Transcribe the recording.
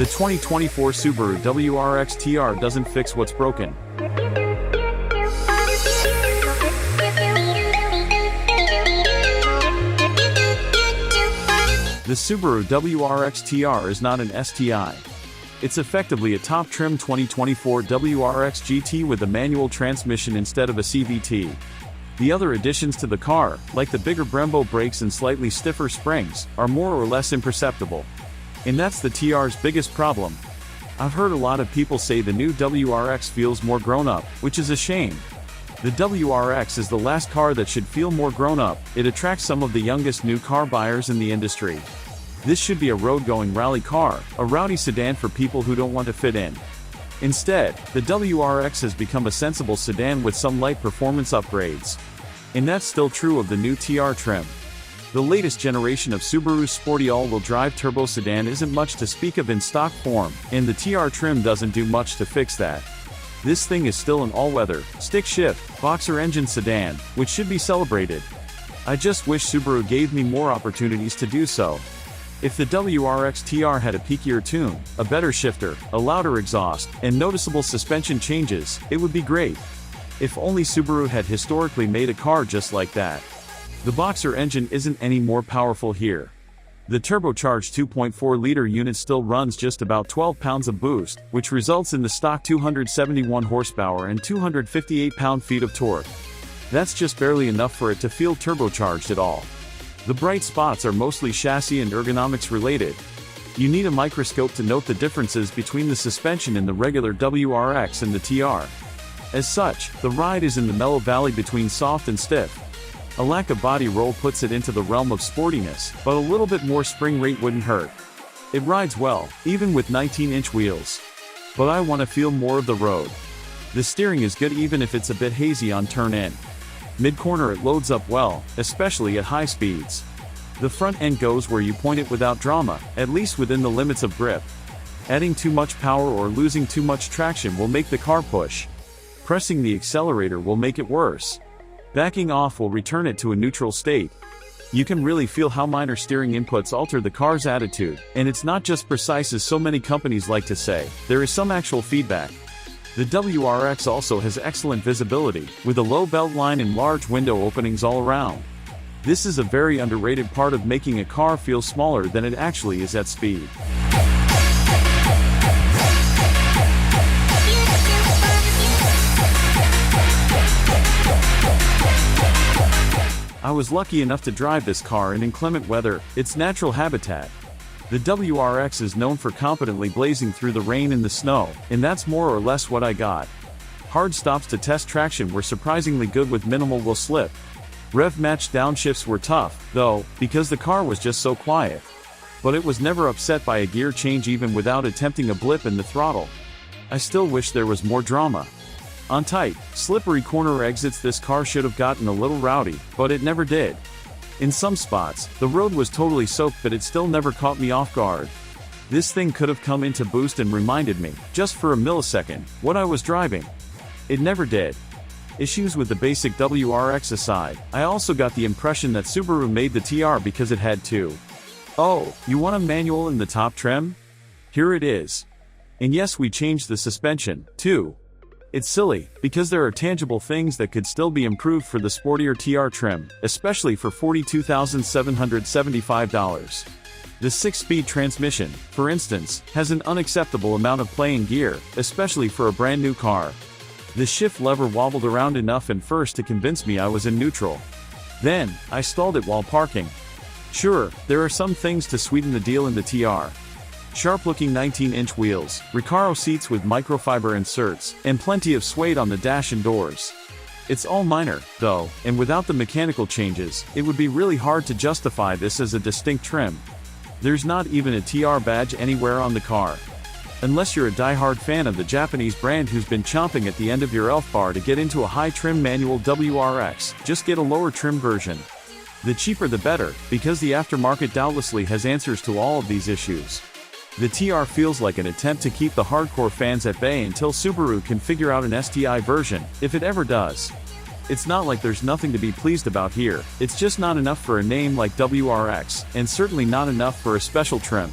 The 2024 Subaru WRX TR doesn't fix what's broken. The Subaru WRX TR is not an STI. It's effectively a top-trim 2024 WRX GT with a manual transmission instead of a CVT. The other additions to the car, like the bigger Brembo brakes and slightly stiffer springs, are more or less imperceptible. And that's the TR's biggest problem. I've heard a lot of people say the new WRX feels more grown-up, which is a shame. The WRX is the last car that should feel more grown-up. It attracts some of the youngest new car buyers in the industry. This should be a road-going rally car, a rowdy sedan for people who don't want to fit in. Instead, the WRX has become a sensible sedan with some light performance upgrades. And that's still true of the new TR trim. The latest generation of Subaru's sporty all-wheel drive turbo sedan isn't much to speak of in stock form, and the TR trim doesn't do much to fix that. This thing is still an all-weather, stick-shift, boxer engine sedan, which should be celebrated. I just wish Subaru gave me more opportunities to do so. If the WRX TR had a peakier tune, a better shifter, a louder exhaust, and noticeable suspension changes, it would be great. If only Subaru had historically made a car just like that. The boxer engine isn't any more powerful here. The turbocharged 2.4-liter unit still runs just about 12 pounds of boost, which results in the stock 271 horsepower and 258 pound-feet of torque. That's just barely enough for it to feel turbocharged at all. The bright spots are mostly chassis and ergonomics related. You need a microscope to note the differences between the suspension in the regular WRX and the TR. As such, the ride is in the mellow valley between soft and stiff. A lack of body roll puts it into the realm of sportiness, but a little bit more spring rate wouldn't hurt. It rides well, even with 19-inch wheels. But I want to feel more of the road. The steering is good even if it's a bit hazy on turn-in. Mid-corner it loads up well, especially at high speeds. The front end goes where you point it without drama, at least within the limits of grip. Adding too much power or losing too much traction will make the car push. Pressing the accelerator will make it worse. Backing off will return it to a neutral state. You can really feel how minor steering inputs alter the car's attitude, and it's not just precise as so many companies like to say, there is some actual feedback. The WRX also has excellent visibility, with a low belt line and large window openings all around. This is a very underrated part of making a car feel smaller than it actually is at speed. I was lucky enough to drive this car in inclement weather, its natural habitat. The WRX is known for competently blazing through the rain and the snow, and that's more or less what I got. Hard stops to test traction were surprisingly good with minimal wheel slip. Rev-matched downshifts were tough, though, because the car was just so quiet. But it was never upset by a gear change even without attempting a blip in the throttle. I still wish there was more drama. On tight, slippery corner exits this car should have gotten a little rowdy, but it never did. In some spots, the road was totally soaked but it still never caught me off guard. This thing could have come into boost and reminded me, just for a millisecond, what I was driving. It never did. Issues with the basic WRX aside, I also got the impression that Subaru made the TR because it had to. Oh, you want a manual in the top trim? Here it is. And yes, we changed the suspension, too. It's silly, because there are tangible things that could still be improved for the sportier TR trim, especially for $42,775. The 6-speed transmission, for instance, has an unacceptable amount of play in gear, especially for a brand new car. The shift lever wobbled around enough in first to convince me I was in neutral. Then, I stalled it while parking. Sure, there are some things to sweeten the deal in the TR. Sharp-looking 19-inch wheels, Recaro seats with microfiber inserts, and plenty of suede on the dash and doors. It's all minor, though, and without the mechanical changes, it would be really hard to justify this as a distinct trim. There's not even a TR badge anywhere on the car. Unless you're a die-hard fan of the Japanese brand who's been chomping at the end of your elf bar to get into a high-trim manual WRX, just get a lower trim version. The cheaper the better, because the aftermarket doubtlessly has answers to all of these issues. The TR feels like an attempt to keep the hardcore fans at bay until Subaru can figure out an STI version, if it ever does. It's not like there's nothing to be pleased about here, it's just not enough for a name like WRX, and certainly not enough for a special trim.